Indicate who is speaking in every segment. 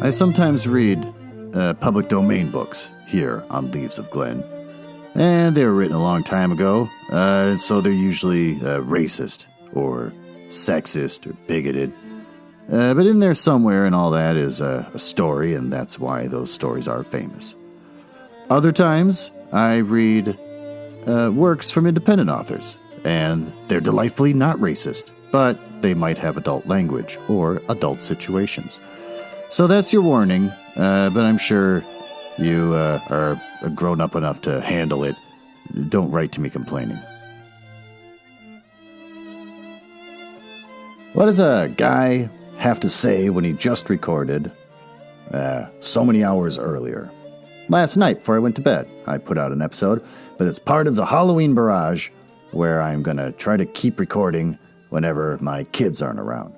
Speaker 1: I sometimes read public domain books here on Leaves of Glen, and they were written a long time ago, so they're usually racist or sexist or bigoted. But in there somewhere and all that is a story, and that's why those stories are famous. Other times, I read works from independent authors, and they're delightfully not racist, but they might have adult language or adult situations. So that's your warning, but I'm sure you are grown up enough to handle it. Don't write to me complaining. What does a guy have to say when he just recorded so many hours earlier? Last night, before I went to bed, I put out an episode, but it's part of the Halloween barrage where I'm going to try to keep recording whenever my kids aren't around.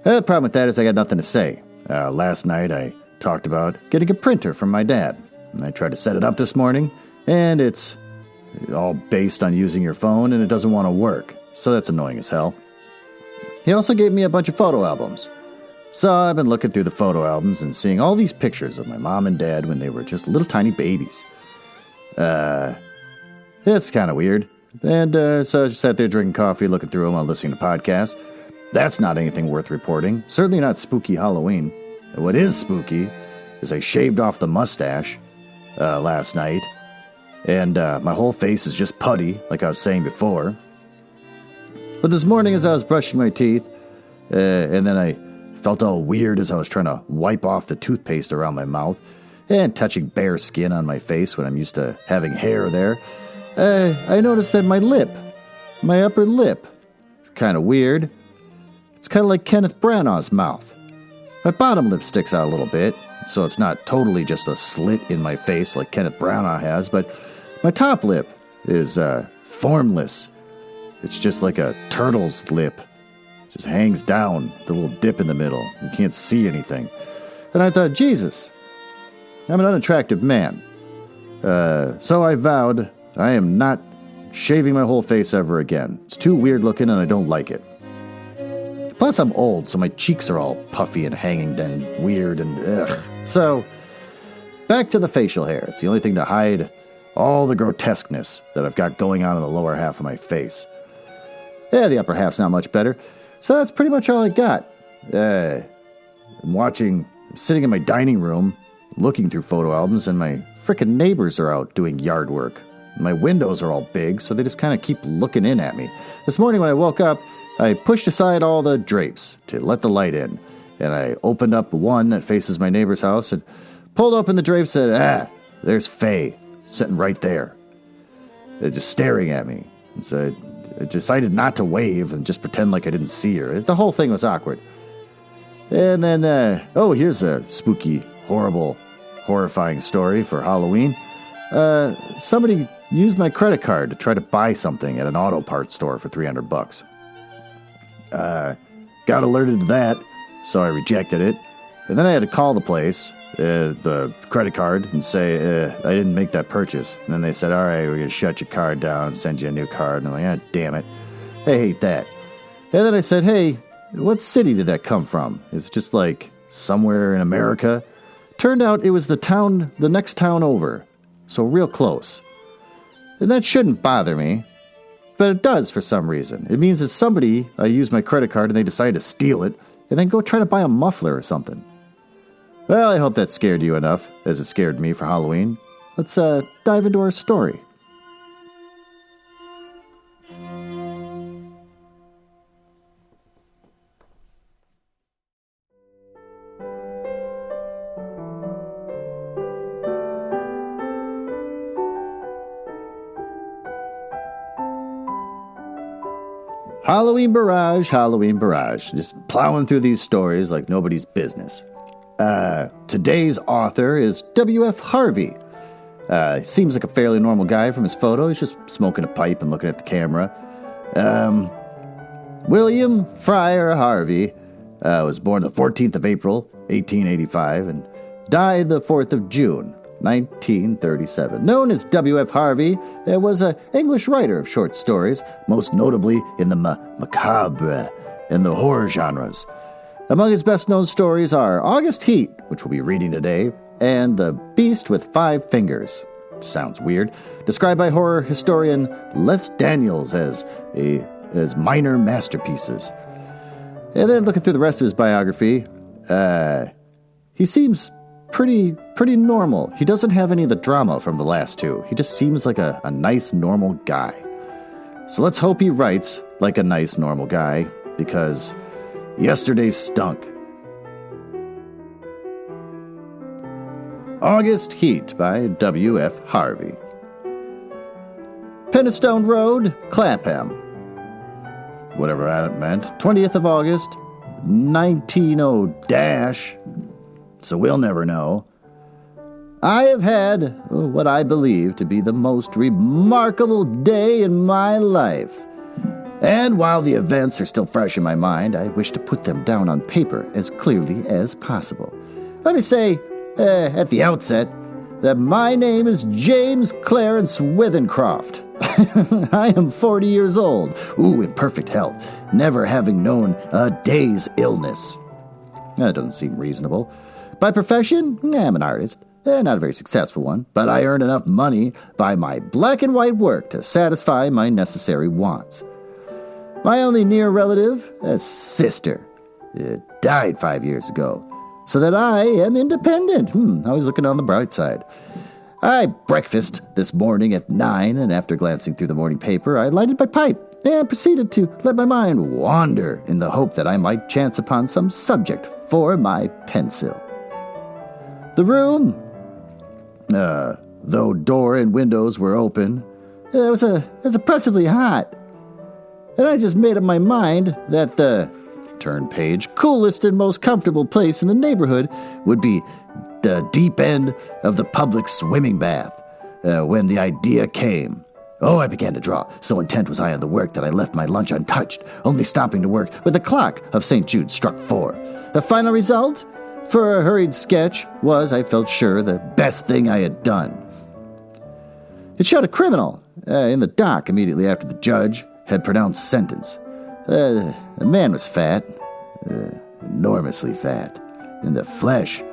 Speaker 1: The problem with that is I got nothing to say. Last night, I talked about getting a printer from my dad, and I tried to set it up this morning, and it's all based on using your phone, and it doesn't want to work, so that's annoying as hell. He also gave me a bunch of photo albums. So I've been looking through the photo albums and seeing all these pictures of my mom and dad when they were just little tiny babies. It's kind of weird. And so I just sat there drinking coffee, looking through them while listening to podcasts. That's not anything worth reporting. Certainly not spooky Halloween. What is spooky is I shaved off the mustache last night. And my whole face is just putty, like I was saying before. But this morning as I was brushing my teeth, and then I felt all weird as I was trying to wipe off the toothpaste around my mouth and touching bare skin on my face when I'm used to having hair there, I noticed that my upper lip, is kind of weird. It's kind of like Kenneth Branagh's mouth. My bottom lip sticks out a little bit, so it's not totally just a slit in my face like Kenneth Branagh has, but my top lip is formless. It's just like a turtle's lip. It just hangs down, the little dip in the middle. You can't see anything. And I thought, Jesus, I'm an unattractive man. So I vowed I am not shaving my whole face ever again. It's too weird looking and I don't like it. Plus I'm old, so my cheeks are all puffy and hanging and weird and ugh. So, back to the facial hair. It's the only thing to hide all the grotesqueness that I've got going on in the lower half of my face. Yeah, the upper half's not much better. So that's pretty much all I got. I'm sitting in my dining room, looking through photo albums, and my frickin' neighbors are out doing yard work. My windows are all big, so they just kind of keep looking in at me. This morning when I woke up, I pushed aside all the drapes to let the light in, and I opened up one that faces my neighbor's house and pulled open the drapes and said, there's Faye, sitting right there. They're just staring at me. And so I decided not to wave and just pretend like I didn't see her. The whole thing was awkward. And then, here's a spooky, horrible, horrifying story for Halloween. Somebody used my credit card to try to buy something at an auto parts store for $300. Got alerted to that, so I rejected it. And then I had to call the place, the credit card, and say, I didn't make that purchase. And then they said, all right, we're going to shut your card down and send you a new card. And I'm like, damn it. I hate that. And then I said, hey, what city did that come from? It's just like somewhere in America. Turned out it was the next town over. So real close. And that shouldn't bother me. But it does for some reason. It means that somebody used my credit card and they decided to steal it and then go try to buy a muffler or something. Well, I hope that scared you enough, as it scared me for Halloween. Let's dive into our story. Halloween barrage. Just plowing through these stories like nobody's business. Today's author is W.F. Harvey. Seems like a fairly normal guy from his photo. He's just smoking a pipe and looking at the camera. William Friar Harvey was born the 14th of April, 1885, and died the 4th of June, 1937. Known as W.F. Harvey, was an English writer of short stories, most notably in the macabre and the horror genres. Among his best-known stories are August Heat, which we'll be reading today, and The Beast with Five Fingers. Sounds weird. Described by horror historian Les Daniels as minor masterpieces. And then looking through the rest of his biography, he seems pretty normal. He doesn't have any of the drama from the last two. He just seems like a nice, normal guy. So let's hope he writes like a nice, normal guy, because yesterday stunk. August Heat by W.F. Harvey. Penistone Road, Clapham. Whatever that meant. 20th of August, 19-. So we'll never know. I have had what I believe to be the most remarkable day in my life. And while the events are still fresh in my mind, I wish to put them down on paper as clearly as possible. Let me say, at the outset, that my name is James Clarence Withencroft. I am 40 years old, in perfect health, never having known a day's illness. That doesn't seem reasonable. By profession, I'm an artist. Not a very successful one, but I earn enough money by my black and white work to satisfy my necessary wants. My only near relative, a sister, died 5 years ago, so that I am independent. Always looking on the bright side. I breakfast this morning at 9, and after glancing through the morning paper, I lighted my pipe and proceeded to let my mind wander in the hope that I might chance upon some subject for my pencil. The room, though door and windows were open, it was oppressively hot. And I just made up my mind that the, turn page, coolest and most comfortable place in the neighborhood would be the deep end of the public swimming bath. When the idea came, I began to draw. So intent was I on the work that I left my lunch untouched, only stopping to work when the clock of St. Jude struck 4. The final result, for a hurried sketch, was, I felt sure, the best thing I had done. It showed a criminal in the dock immediately after the judge had pronounced sentence. The man was fat, enormously fat, and the flesh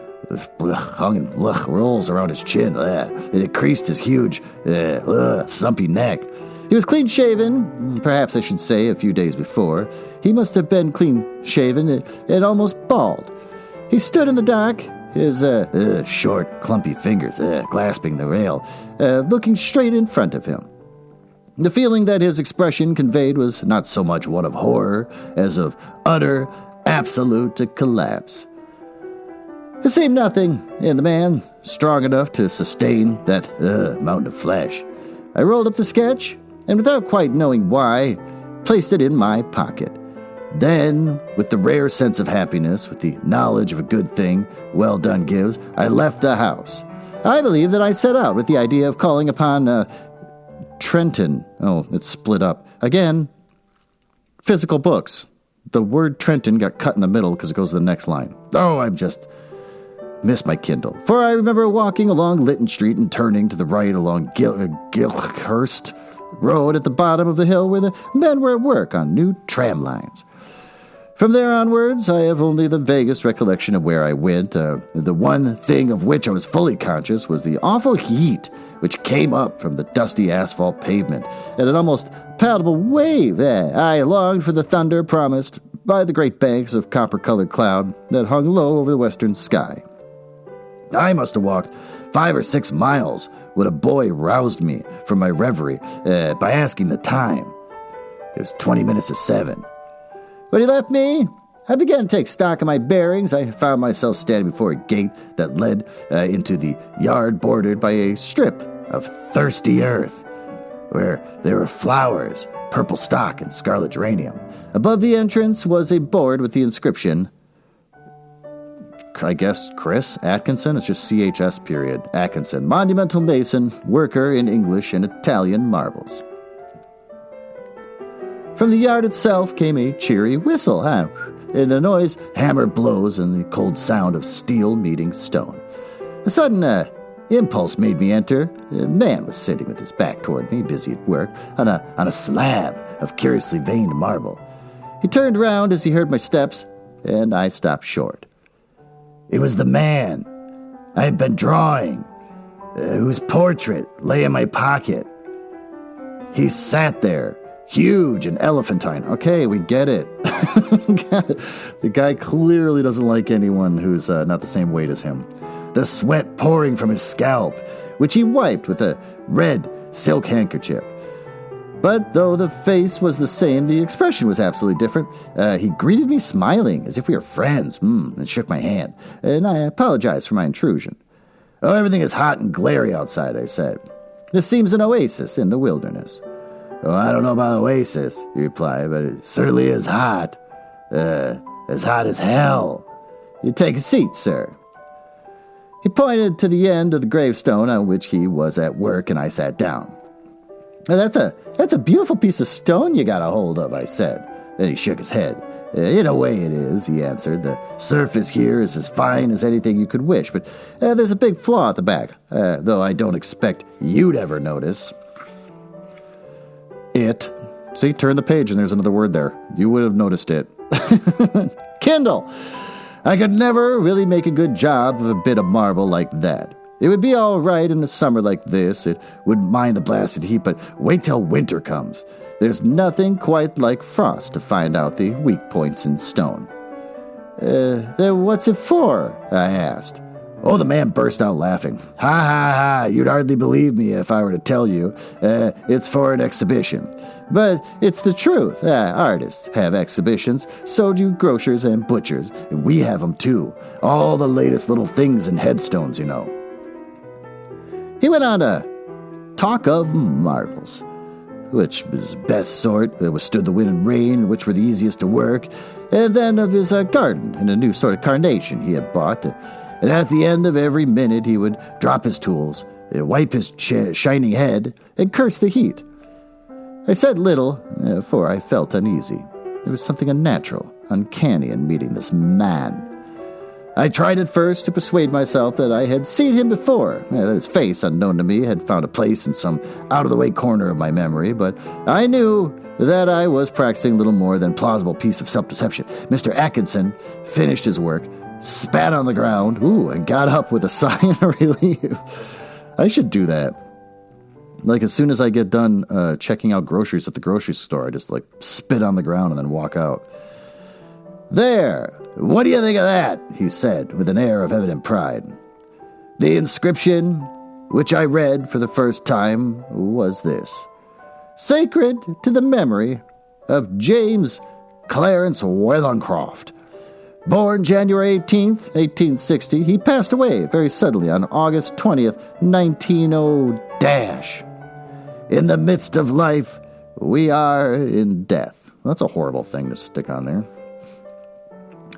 Speaker 1: hung in rolls around his chin. It creased his huge, sumpy neck. He was clean-shaven, perhaps I should say, a few days before. He must have been clean-shaven and almost bald. He stood in the dock, his short, clumpy fingers clasping the rail, looking straight in front of him. The feeling that his expression conveyed was not so much one of horror as of utter, absolute collapse. There seemed nothing in the man strong enough to sustain that mountain of flesh. I rolled up the sketch, and without quite knowing why, placed it in my pocket. Then, with the rare sense of happiness, with the knowledge of a good thing well done gives, I left the house. I believe that I set out with the idea of calling upon Trenton. It's split up. Again, physical books. The word Trenton got cut in the middle because it goes to the next line. I've just missed my Kindle. For I remember walking along Lytton Street and turning to the right along Gilhurst Road at the bottom of the hill where the men were at work on new tram lines. From there onwards, I have only the vaguest recollection of where I went. The one thing of which I was fully conscious was the awful heat which came up from the dusty asphalt pavement at an almost palatable wave. I longed for the thunder promised by the great banks of copper-colored cloud that hung low over the western sky. I must have walked 5 or 6 miles when a boy roused me from my reverie by asking the time. It was 20 minutes to 7. When he left me, I began to take stock of my bearings. I found myself standing before a gate that led into the yard bordered by a strip of thirsty earth, where there were flowers, purple stock, and scarlet geranium. Above the entrance was a board with the inscription, I guess, Chris Atkinson. It's just CHS period. Atkinson, monumental mason, worker in English and Italian marbles. From the yard itself came a cheery whistle, and a noise hammered blows and the cold sound of steel meeting stone. A sudden impulse made me enter. A man was sitting with his back toward me, busy at work, on a slab of curiously veined marble. He turned round as he heard my steps, and I stopped short. It was the man I had been drawing, whose portrait lay in my pocket. He sat there, huge and elephantine. Okay, we get it. The guy clearly doesn't like anyone who's not the same weight as him. The sweat pouring from his scalp, which he wiped with a red silk handkerchief. But though the face was the same, the expression was absolutely different. He greeted me smiling, as if we were friends, and shook my hand, and I apologized for my intrusion. Oh, everything is hot and glary outside, I said. This seems an oasis in the wilderness. Oh, I don't know about oasis, he replied, but it certainly is hot. As hot as hell. You take a seat, sir. He pointed to the end of the gravestone on which he was at work, and I sat down. That's a beautiful piece of stone you got a hold of, I said. Then he shook his head. In a way it is, he answered. The surface here is as fine as anything you could wish, but there's a big flaw at the back, though I don't expect you'd ever notice. It. See, turn the page and there's another word there. You would have noticed it. Kindle. I could never really make a good job of a bit of marble like that. It would be all right in a summer like this. It wouldn't mind the blasted heat, but wait till winter comes. There's nothing quite like frost to find out the weak points in stone. Then what's it for? I asked. Oh, the man burst out laughing. Ha, ha, ha, you'd hardly believe me if I were to tell you. It's for an exhibition. But it's the truth. Artists have exhibitions, so do grocers and butchers. And we have them too. All the latest little things and headstones, you know. He went on to talk of marbles, which was best sort, that withstood the wind and rain, which were the easiest to work, and then of his garden and a new sort of carnation he had bought. And at the end of every minute he would drop his tools, wipe his shining head, and curse the heat. I said little, for I felt uneasy. There was something unnatural, uncanny in meeting this man. I tried at first to persuade myself that I had seen him before, that his face, unknown to me, had found a place in some out-of-the-way corner of my memory, but I knew that I was practicing little more than plausible piece of self-deception. Mr. Atkinson finished his work, spat on the ground, and got up with a sigh of relief. I should do that. Like, as soon as I get done checking out groceries at the grocery store, I just, spit on the ground and then walk out. There! What do you think of that? He said, with an air of evident pride. The inscription, which I read for the first time, was this. Sacred to the memory of James Clarence Wellencroft. Born January 18th, 1860, he passed away very suddenly on August 20th, 1900-. In the midst of life, we are in death. That's a horrible thing to stick on there.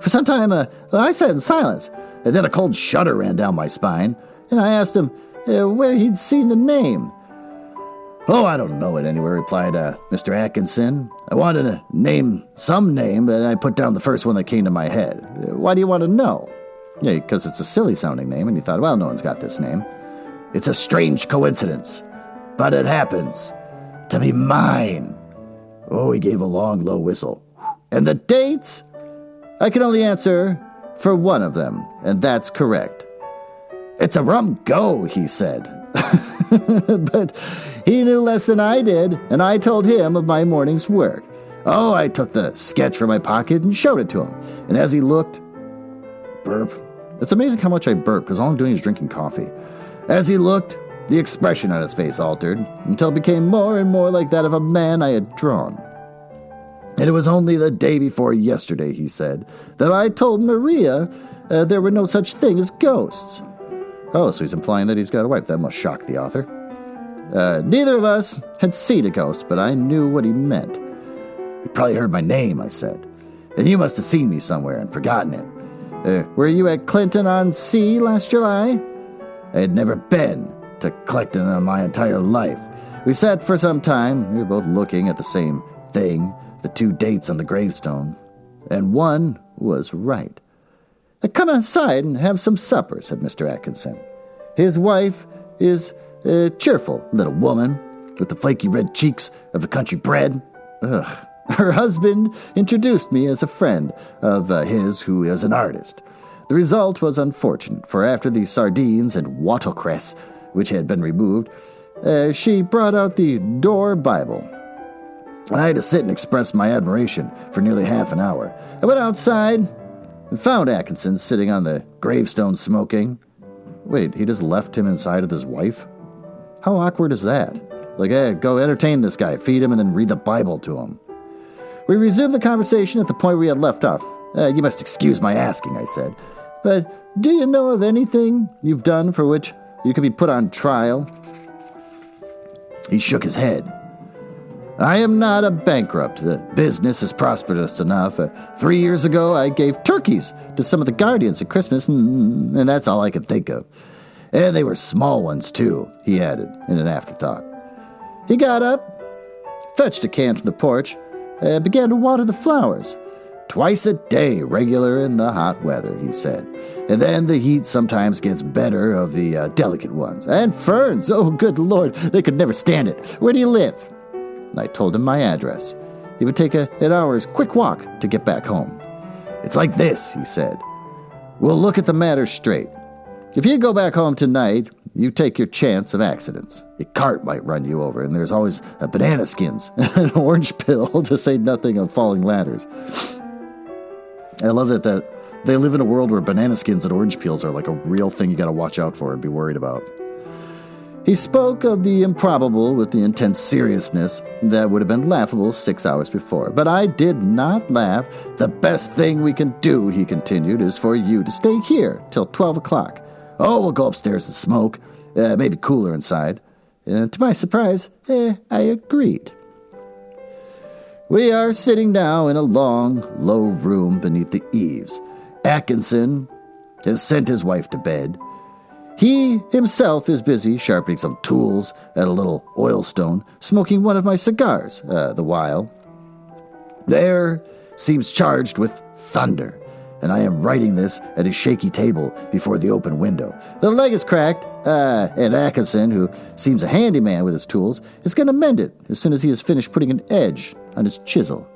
Speaker 1: For some time, I sat in silence, and then a cold shudder ran down my spine, and I asked him where he'd seen the name. Oh, I don't know it anywhere, replied Mr. Atkinson. I wanted to name some name, but I put down the first one that came to my head. Why do you want to know? Yeah, because it's a silly-sounding name, and he thought, well, no one's got this name. It's a strange coincidence, but it happens to be mine. Oh, he gave a long, low whistle. And the dates? I can only answer for one of them, and that's correct. It's a rum go, he said. But he knew less than I did, and I told him of my morning's work. Oh, I took the sketch from my pocket and showed it to him. And as he looked... Burp. It's amazing how much I burp, because all I'm doing is drinking coffee. As he looked, the expression on his face altered, until it became more and more like that of a man I had drawn. And it was only the day before yesterday, he said, that I told Maria there were no such thing as ghosts. Oh, so he's implying that he's got a wife. That must shock the author. Neither of us had seen a ghost, but I knew what he meant. You probably heard my name, I said. And you must have seen me somewhere and forgotten it. Were you at Clinton-on-Sea last July? I had never been to Clinton in my entire life. We sat for some time. We were both looking at the same thing, the two dates on the gravestone. And one was right. Come inside and have some supper, said Mr. Atkinson. His wife is a cheerful little woman with the flaky red cheeks of the country bred. Ugh, Her husband introduced me as a friend of his who is an artist. The result was unfortunate, for after the sardines and watercress, which had been removed, she brought out the Door Bible. And I had to sit and express my admiration for nearly half an hour. I went outside and found Atkinson sitting on the gravestone smoking. Wait, he just left him inside with his wife? How awkward is that? Like, hey, go entertain this guy, feed him, and then read the Bible to him. We resumed the conversation at the point we had left off. You must excuse my asking, I said. But do you know of anything you've done for which you could be put on trial? He shook his head. I am not a bankrupt. The business is prosperous enough. 3 years ago, I gave turkeys to some of the guardians at Christmas, and that's all I could think of. And they were small ones, too, he added in an afterthought. He got up, fetched a can from the porch, and began to water the flowers. Twice a day, regular in the hot weather, he said. And then the heat sometimes gets better of the delicate ones. And ferns, oh, good Lord, they could never stand it. Where do you live? I told him my address. It would take an hour's quick walk to get back home. It's like this, he said. We'll look at the matter straight. If you go back home tonight, you take your chance of accidents. A cart might run you over, and there's always banana skins, an orange pill, to say nothing of falling ladders. I love that they live in a world where banana skins and orange peels are like a real thing you gotta watch out for and be worried about. He spoke of the improbable with the intense seriousness that would have been laughable 6 hours before. But I did not laugh. The best thing we can do, he continued, is for you to stay here till 12 o'clock. Oh, we'll go upstairs and smoke. Maybe cooler inside. To my surprise, I agreed. We are sitting now in a long, low room beneath the eaves. Atkinson has sent his wife to bed. He himself is busy sharpening some tools at a little oil stone, smoking one of my cigars the while. The air seems charged with thunder, and I am writing this at a shaky table before the open window. The leg is cracked, and Atkinson, who seems a handyman with his tools, is going to mend it as soon as he has finished putting an edge on his chisel.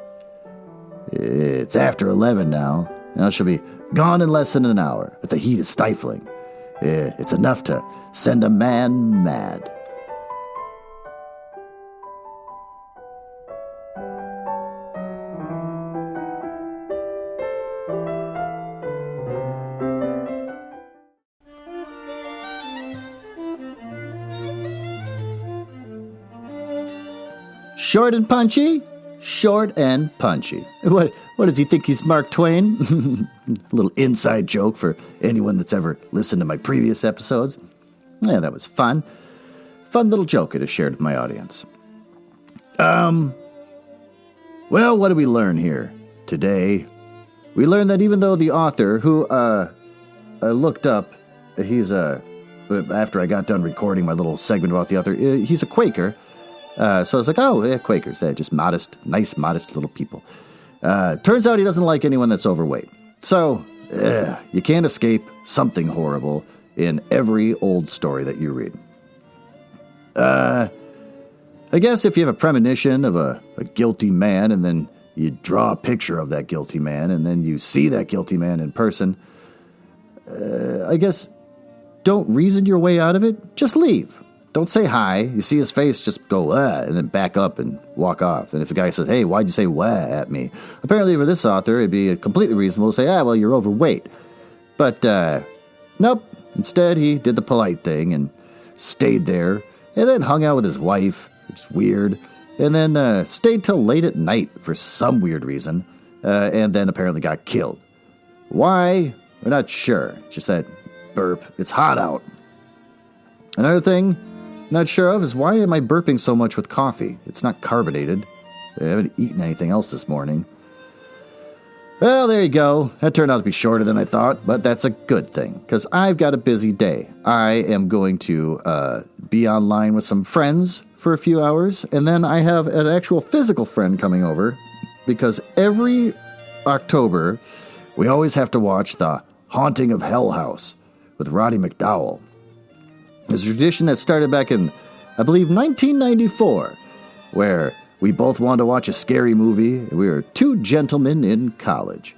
Speaker 1: It's after 11 now, and I shall be gone in less than an hour, but the heat is stifling. It's enough to send a man mad. Short and punchy? Short and punchy. What does he think he's Mark Twain? A little inside joke for anyone that's ever listened to my previous episodes. Yeah, that was fun. Fun little joke I just shared with my audience. Well, what did we learn here today? We learned that even though the author, who I looked up, he's after I got done recording my little segment about the author, he's a Quaker. So I was like, oh, yeah, Quakers, they're just modest, nice, modest little people. Turns out he doesn't like anyone that's overweight. So, you can't escape something horrible in every old story that you read. I guess if you have a premonition of a guilty man, and then you draw a picture of that guilty man, and then you see that guilty man in person, I guess don't reason your way out of it, just leave. Don't say hi. You see his face, just go, and then back up and walk off. And if a guy says, hey, why'd you say at me? Apparently for this author, it'd be completely reasonable to say, well, you're overweight. But, nope. Instead, he did the polite thing and stayed there, and then hung out with his wife, which is weird, and then stayed till late at night for some weird reason, and then apparently got killed. Why? We're not sure. Just that burp. It's hot out. Another thing not sure of is why am I burping so much with coffee? It's not carbonated. I haven't eaten anything else this morning. Well, there you go. That turned out to be shorter than I thought, but that's a good thing, because I've got a busy day. I am going to be online with some friends for a few hours, and then I have an actual physical friend coming over, because every October, we always have to watch The Haunting of Hell House with Roddy McDowell. It's a tradition that started back in, I believe, 1994, where We both wanted to watch a scary movie. We were two gentlemen in college.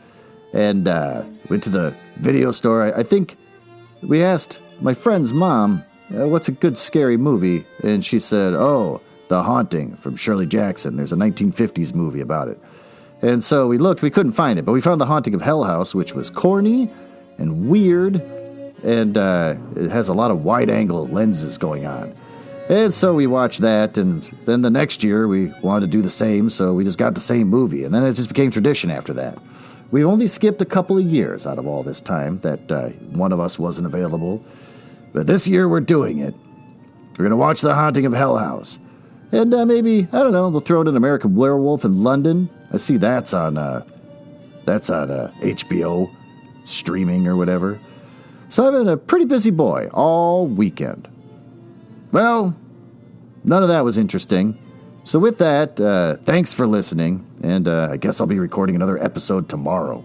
Speaker 1: And went to the video store. I think we asked my friend's mom, what's a good scary movie? And she said, oh, The Haunting from Shirley Jackson. There's a 1950s movie about it. And so we looked, we couldn't find it, but we found The Haunting of Hell House, which was corny and weird, and it has a lot of wide-angle lenses going on. And so we watched that, and then the next year we wanted to do the same, so we just got the same movie, and then it just became tradition after that. We've only skipped a couple of years out of all this time that one of us wasn't available, but this year we're doing it. We're going to watch The Haunting of Hell House. And maybe, I don't know, we'll throw in an American Werewolf in London. I see that's on HBO streaming or whatever. So I've been a pretty busy boy all weekend. Well, none of that was interesting. So with that, thanks for listening, and I guess I'll be recording another episode tomorrow.